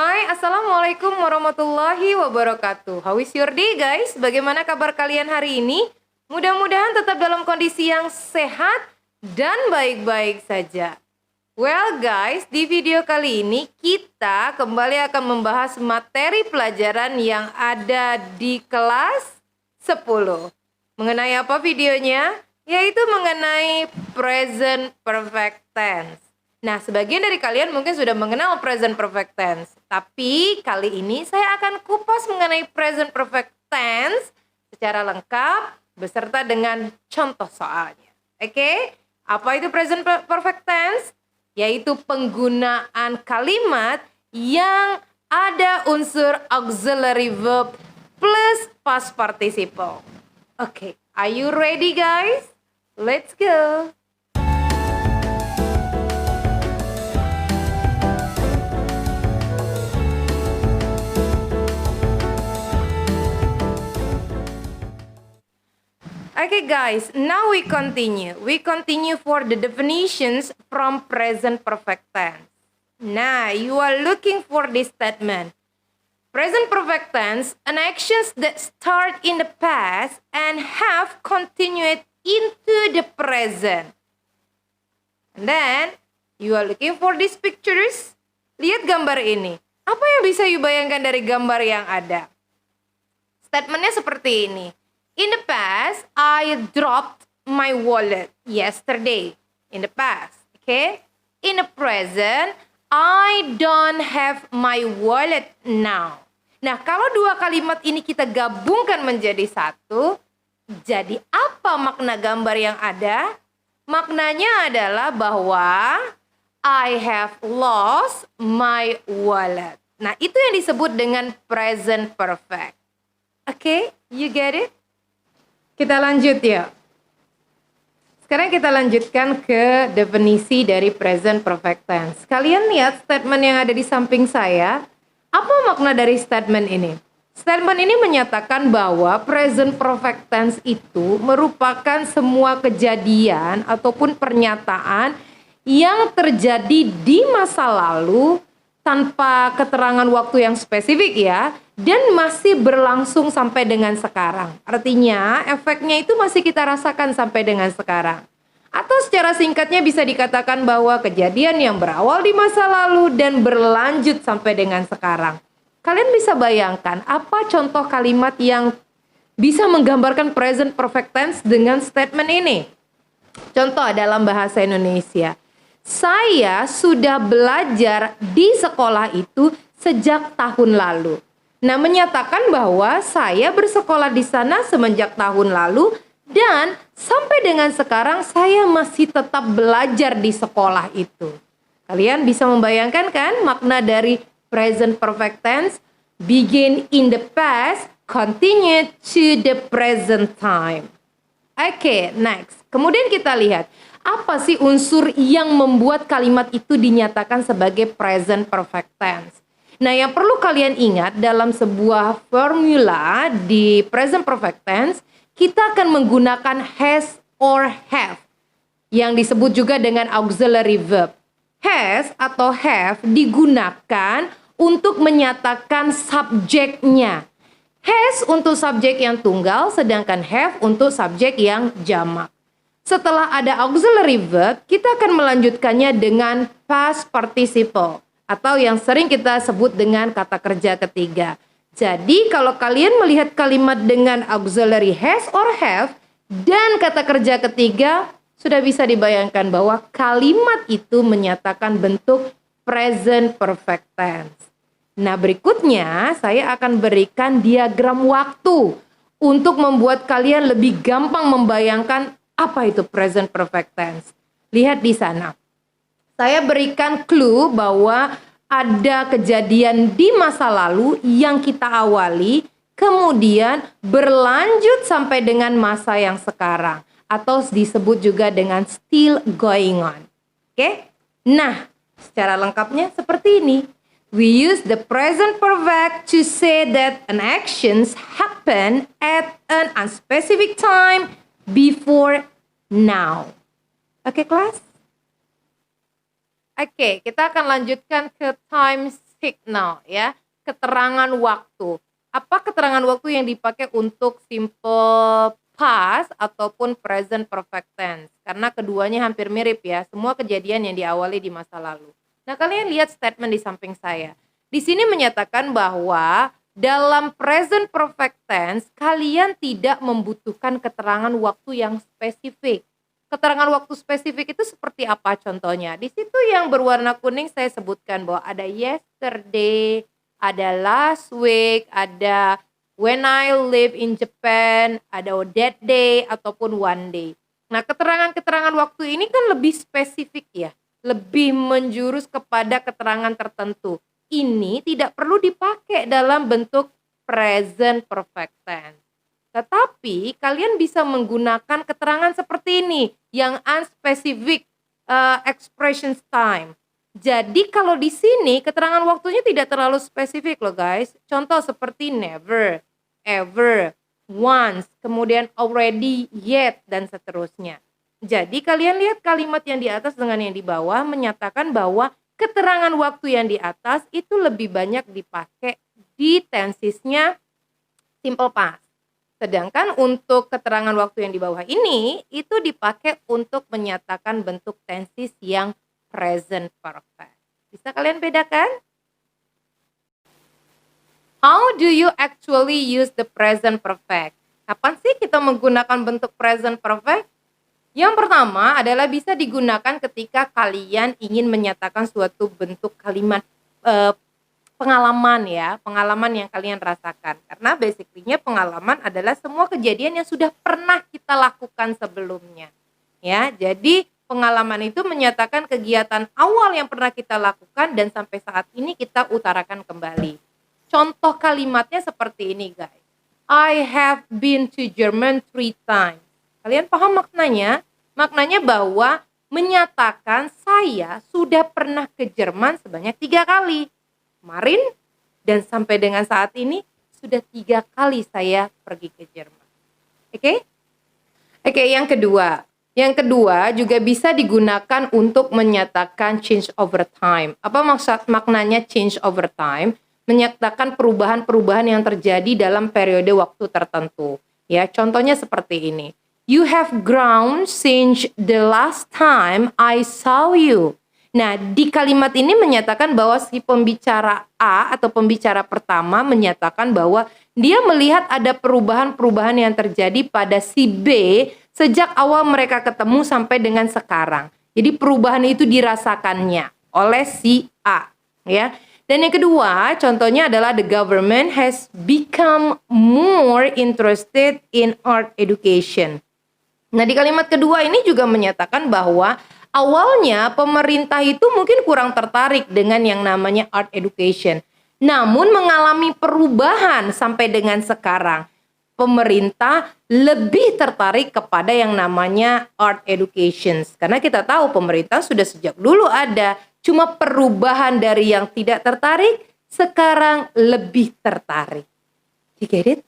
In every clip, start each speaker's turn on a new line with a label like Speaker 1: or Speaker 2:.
Speaker 1: Hai, Assalamualaikum warahmatullahi wabarakatuh. How is your day, guys? Bagaimana kabar kalian hari ini? Mudah-mudahan tetap dalam kondisi yang sehat dan baik-baik saja. Well, guys, di video kali ini kita kembali akan membahas materi pelajaran yang ada di kelas 10. Mengenai apa videonya? Yaitu mengenai present perfect tense. Nah, sebagian dari kalian mungkin sudah mengenal present perfect tense. Tapi kali ini saya akan kupas mengenai present perfect tense secara lengkap beserta dengan contoh soalnya. Oke? Apa itu present perfect tense? Yaitu penggunaan kalimat yang ada unsur auxiliary verb plus past participle. Oke, are you ready, guys? Let's go! Okay, guys, now we continue. We continue for the definitions from present perfect tense. Now, you are looking for this statement. Present perfect tense, an actions that start in the past and have continued into the present. And then, you are looking for these pictures. Lihat gambar ini. Apa yang bisa you bayangkan dari gambar yang ada? Statementnya seperti ini. In the past, I dropped my wallet yesterday. In the past, okay? In the present, I don't have my wallet now. Nah, kalau dua kalimat ini kita gabungkan menjadi satu, jadi apa makna gambar yang ada? Maknanya adalah bahwa I have lost my wallet. Nah, itu yang disebut dengan present perfect. Okay, you get it? Kita lanjut ya. Sekarang kita lanjutkan ke definisi dari present perfect tense. Kalian lihat statement yang ada di samping saya. Apa makna dari statement ini? Statement ini menyatakan bahwa present perfect tense itu merupakan semua kejadian ataupun pernyataan yang terjadi di masa lalu tanpa keterangan waktu yang spesifik ya, dan masih berlangsung sampai dengan sekarang. Artinya efeknya itu masih kita rasakan sampai dengan sekarang. Atau secara singkatnya bisa dikatakan bahwa kejadian yang berawal di masa lalu dan berlanjut sampai dengan sekarang. Kalian bisa bayangkan apa contoh kalimat yang bisa menggambarkan present perfect tense dengan statement ini? Contoh dalam bahasa Indonesia. Saya sudah belajar di sekolah itu sejak tahun lalu. Nah, menyatakan bahwa saya bersekolah di sana semenjak tahun lalu dan sampai dengan sekarang saya masih tetap belajar di sekolah itu. Kalian bisa membayangkan kan makna dari present perfect tense? Begin in the past, continue to the present time. Oke, next. Kemudian kita lihat. Apa sih unsur yang membuat kalimat itu dinyatakan sebagai present perfect tense? Nah, yang perlu kalian ingat dalam sebuah formula di present perfect tense, kita akan menggunakan has or have, yang disebut juga dengan auxiliary verb. Has atau have digunakan untuk menyatakan subjeknya. Has untuk subjek yang tunggal, sedangkan have untuk subjek yang jamak. Setelah ada auxiliary verb, kita akan melanjutkannya dengan past participle atau yang sering kita sebut dengan kata kerja ketiga. Jadi kalau kalian melihat kalimat dengan auxiliary has or have dan kata kerja ketiga, sudah bisa dibayangkan bahwa kalimat itu menyatakan bentuk present perfect tense. Nah, berikutnya saya akan berikan diagram waktu untuk membuat kalian lebih gampang membayangkan apa itu present perfect tense? Lihat di sana. Saya berikan clue bahwa ada kejadian di masa lalu yang kita awali, kemudian berlanjut sampai dengan masa yang sekarang. Atau disebut juga dengan still going on. Oke? Nah, secara lengkapnya seperti ini. We use the present perfect to say that an actions happen at an unspecific time before now. Oke, kelas? Oke, kita akan lanjutkan ke times signal ya, keterangan waktu. Apa keterangan waktu yang dipakai untuk simple past ataupun present perfect tense? Karena keduanya hampir mirip ya, semua kejadian yang diawali di masa lalu. Nah, kalian lihat statement di samping saya. Di sini menyatakan bahwa dalam present perfect tense kalian tidak membutuhkan keterangan waktu yang spesifik. Keterangan waktu spesifik itu seperti apa contohnya? Di situ yang berwarna kuning saya sebutkan bahwa ada yesterday, ada last week, ada when I live in Japan, ada that day ataupun one day. Nah, keterangan-keterangan waktu ini kan lebih spesifik ya, lebih menjurus kepada keterangan tertentu. Ini tidak perlu dipakai dalam bentuk present perfect tense. Tetapi kalian bisa menggunakan keterangan seperti ini yang unspecific expressions time. Jadi kalau di sini keterangan waktunya tidak terlalu spesifik loh guys. Contoh seperti never, ever, once, kemudian already, yet, dan seterusnya. Jadi kalian lihat kalimat yang di atas dengan yang di bawah menyatakan bahwa keterangan waktu yang di atas itu lebih banyak dipakai di tensesnya simple past. Sedangkan untuk keterangan waktu yang di bawah ini itu dipakai untuk menyatakan bentuk tenses yang present perfect. Bisa kalian bedakan? How do you actually use the present perfect? Kapan sih kita menggunakan bentuk present perfect? Yang pertama adalah bisa digunakan ketika kalian ingin menyatakan suatu bentuk kalimat pengalaman ya, pengalaman yang kalian rasakan. Karena basically-nya pengalaman adalah semua kejadian yang sudah pernah kita lakukan sebelumnya. Ya, jadi pengalaman itu menyatakan kegiatan awal yang pernah kita lakukan dan sampai saat ini kita utarakan kembali. Contoh kalimatnya seperti ini guys. I have been to German 3 times. Kalian paham maknanya? Maknanya bahwa menyatakan saya sudah pernah ke Jerman sebanyak 3 kali. Kemarin dan sampai dengan saat ini sudah 3 kali saya pergi ke Jerman. Oke? Oke, yang kedua. Yang kedua juga bisa digunakan untuk menyatakan change over time. Apa maksud maknanya change over time? Menyatakan perubahan-perubahan yang terjadi dalam periode waktu tertentu. Ya, contohnya seperti ini. You have grown since the last time I saw you. Nah, di kalimat ini menyatakan bahwa si pembicara A atau pembicara pertama menyatakan bahwa dia melihat ada perubahan-perubahan yang terjadi pada si B sejak awal mereka ketemu sampai dengan sekarang. Jadi perubahan itu dirasakannya oleh si A, ya. Dan yang kedua, contohnya adalah the government has become more interested in art education. Nah, di kalimat kedua ini juga menyatakan bahwa awalnya pemerintah itu mungkin kurang tertarik dengan yang namanya art education. Namun mengalami perubahan sampai dengan sekarang. Pemerintah lebih tertarik kepada yang namanya art education. Karena kita tahu pemerintah sudah sejak dulu ada. Cuma perubahan dari yang tidak tertarik, sekarang lebih tertarik. You get it?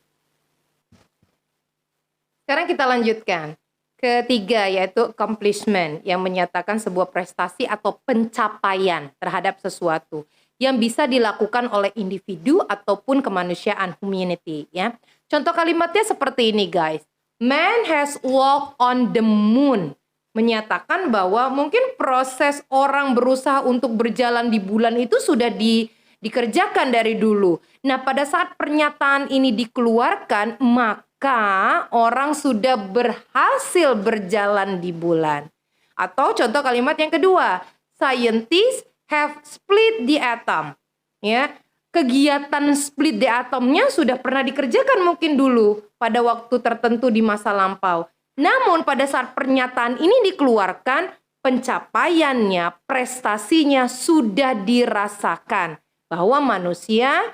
Speaker 1: Sekarang kita lanjutkan. Ketiga yaitu accomplishment yang menyatakan sebuah prestasi atau pencapaian terhadap sesuatu yang bisa dilakukan oleh individu ataupun kemanusiaan humanity ya. Contoh kalimatnya seperti ini guys. Man has walked on the moon. Menyatakan bahwa mungkin proses orang berusaha untuk berjalan di bulan itu sudah dikerjakan dari dulu. Nah, pada saat pernyataan ini dikeluarkan, maka orang sudah berhasil berjalan di bulan. Atau contoh kalimat yang kedua, scientists have split the atom. Ya, kegiatan split the atomnya sudah pernah dikerjakan mungkin dulu pada waktu tertentu di masa lampau. Namun pada saat pernyataan ini dikeluarkan, pencapaiannya, prestasinya sudah dirasakan bahwa manusia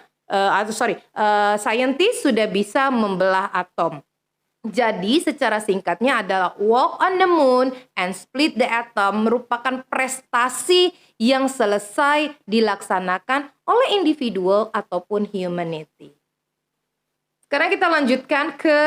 Speaker 1: scientist sudah bisa membelah atom. Jadi secara singkatnya adalah walk on the moon and split the atom merupakan prestasi yang selesai dilaksanakan oleh individual ataupun humanity. Sekarang kita lanjutkan ke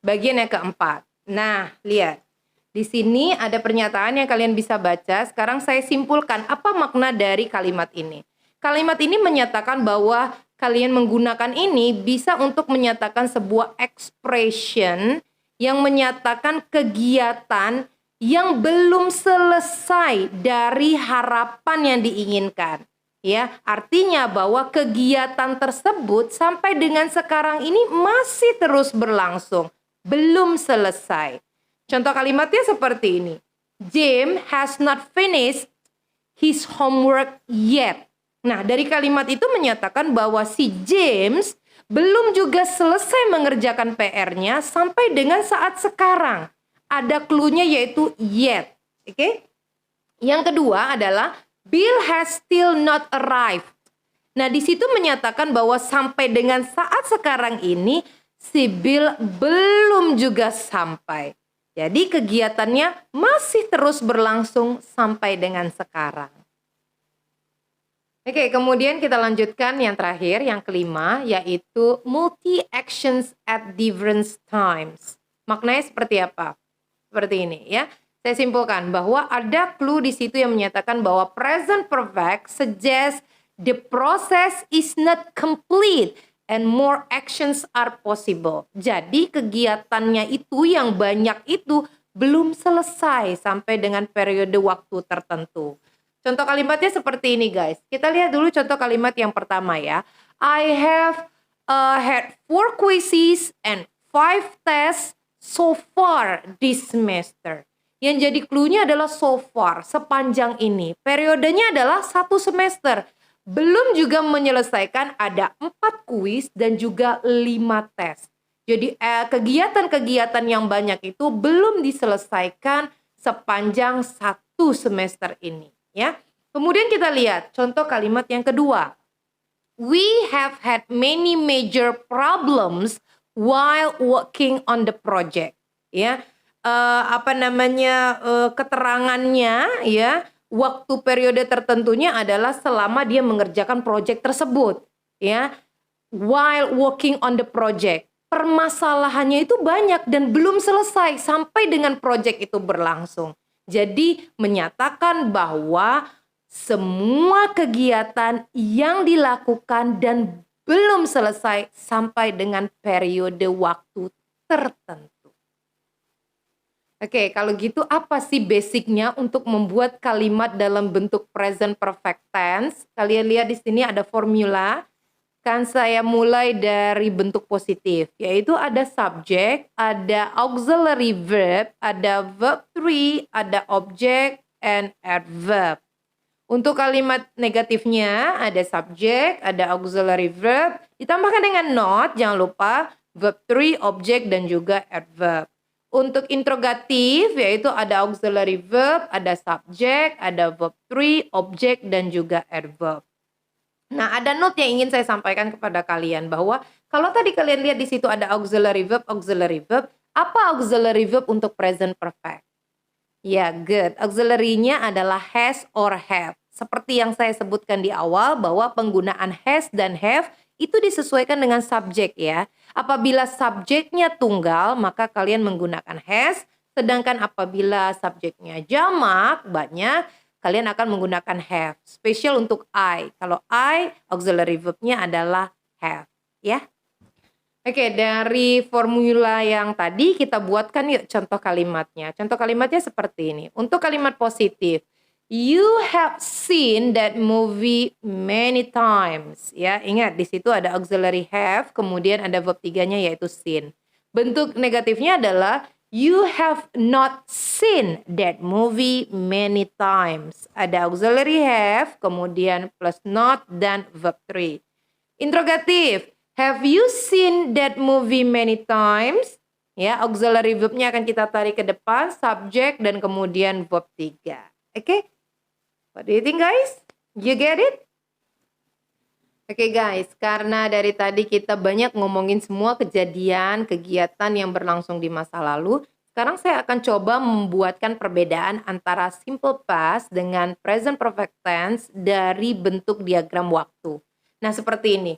Speaker 1: bagian yang keempat. Nah, lihat. Di sini ada pernyataan yang kalian bisa baca. Sekarang saya simpulkan apa makna dari kalimat ini. Kalimat ini menyatakan bahwa kalian menggunakan ini bisa untuk menyatakan sebuah expression yang menyatakan kegiatan yang belum selesai dari harapan yang diinginkan. Ya, artinya bahwa kegiatan tersebut sampai dengan sekarang ini masih terus berlangsung, belum selesai. Contoh kalimatnya seperti ini. James has not finished his homework yet. Nah, dari kalimat itu menyatakan bahwa si James belum juga selesai mengerjakan PR-nya sampai dengan saat sekarang. Ada clue-nya yaitu yet. Oke? Yang kedua adalah Bill has still not arrived. Nah, di situ menyatakan bahwa sampai dengan saat sekarang ini si Bill belum juga sampai. Jadi kegiatannya masih terus berlangsung sampai dengan sekarang. Oke, kemudian kita lanjutkan yang terakhir, yang kelima, yaitu multi-actions at different times. Maknanya seperti apa? Seperti ini ya. Saya simpulkan bahwa ada clue di situ yang menyatakan bahwa present perfect suggests the process is not complete and more actions are possible. Jadi kegiatannya itu yang banyak itu belum selesai sampai dengan periode waktu tertentu. Contoh kalimatnya seperti ini guys. Kita lihat dulu contoh kalimat yang pertama ya. I have had 4 quizzes and 5 tests so far this semester. Yang jadi clue-nya adalah so far, sepanjang ini. Periodenya adalah 1 semester. Belum juga menyelesaikan ada 4 kuis dan juga 5 tes. Jadi kegiatan-kegiatan yang banyak itu belum diselesaikan sepanjang 1 semester ini. Ya. Kemudian kita lihat contoh kalimat yang kedua. We have had many major problems while working on the project. Ya. Keterangannya ya, waktu periode tertentunya adalah selama dia mengerjakan project tersebut. Ya. While working on the project. Permasalahannya itu banyak dan belum selesai sampai dengan project itu berlangsung. Jadi menyatakan bahwa semua kegiatan yang dilakukan dan belum selesai sampai dengan periode waktu tertentu. Oke, kalau gitu apa sih basicnya untuk membuat kalimat dalam bentuk present perfect tense? Kalian lihat di sini ada formula. Kan saya mulai dari bentuk positif, yaitu ada subject, ada auxiliary verb, ada verb 3, ada object, and adverb. Untuk kalimat negatifnya ada subject, ada auxiliary verb, ditambahkan dengan not, jangan lupa verb 3, object, dan juga adverb. Untuk interrogatif, yaitu ada auxiliary verb, ada subject, ada verb 3, object, dan juga adverb. Nah, ada note yang ingin saya sampaikan kepada kalian bahwa kalau tadi kalian lihat di situ ada auxiliary verb, apa auxiliary verb untuk present perfect? Ya, good. Auxiliary-nya adalah has or have. Seperti yang saya sebutkan di awal bahwa penggunaan has dan have itu disesuaikan dengan subjek ya. Apabila subjeknya tunggal, maka kalian menggunakan has, sedangkan apabila subjeknya jamak, banyak, kalian akan menggunakan have. Spesial untuk I. Kalau I, auxiliary verb-nya adalah have. Ya. Oke, dari formula yang tadi kita buatkan yuk contoh kalimatnya. Contoh kalimatnya seperti ini. Untuk kalimat positif. You have seen that movie many times. Ya, ingat di situ ada auxiliary have, kemudian ada verb 3-nya yaitu seen. Bentuk negatifnya adalah you have not seen that movie many times. Ada auxiliary have, kemudian plus not, dan verb 3. Interrogatif. Have you seen that movie many times? Ya, auxiliary verb-nya akan kita tarik ke depan, subject, dan kemudian verb 3. Oke? What do you think, guys? You get it? Oke guys, karena dari tadi kita banyak ngomongin semua kejadian, kegiatan yang berlangsung di masa lalu, sekarang saya akan coba membuatkan perbedaan antara simple past dengan present perfect tense dari bentuk diagram waktu. Nah, seperti ini.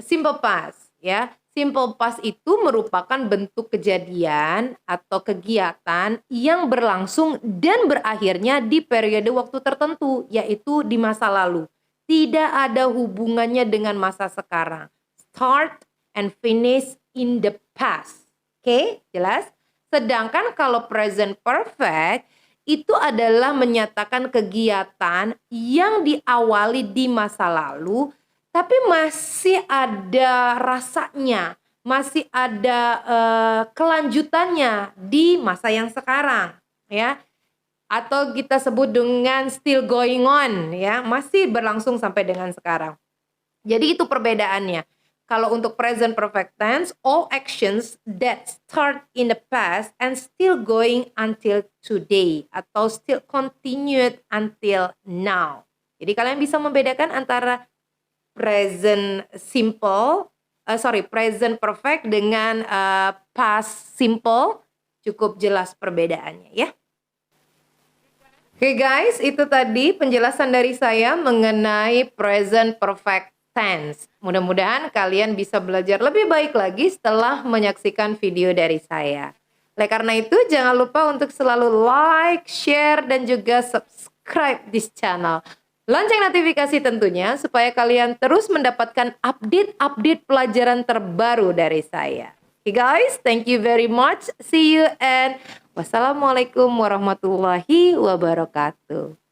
Speaker 1: Simple past, ya. Simple past itu merupakan bentuk kejadian atau kegiatan yang berlangsung dan berakhirnya di periode waktu tertentu, yaitu di masa lalu. tidak ada hubungannya dengan masa sekarang. Start and finish in the past. Oke, jelas? Sedangkan kalau present perfect itu adalah menyatakan kegiatan yang diawali di masa lalu tapi masih ada rasanya, masih ada kelanjutannya di masa yang sekarang, ya. Atau kita sebut dengan still going on, ya, masih berlangsung sampai dengan sekarang. Jadi itu perbedaannya. Kalau untuk present perfect tense, all actions that start in the past and still going until today atau still continued until now. Jadi kalian bisa membedakan antara present perfect dengan past simple. Cukup jelas perbedaannya, ya. Oke guys, itu tadi penjelasan dari saya mengenai present perfect tense. Mudah-mudahan kalian bisa belajar lebih baik lagi setelah menyaksikan video dari saya. Oleh karena itu, jangan lupa untuk selalu like, share, dan juga subscribe this channel. Lonceng notifikasi tentunya supaya kalian terus mendapatkan update-update pelajaran terbaru dari saya. Okay guys, thank you very much. See you and wassalamualaikum warahmatullahi wabarakatuh.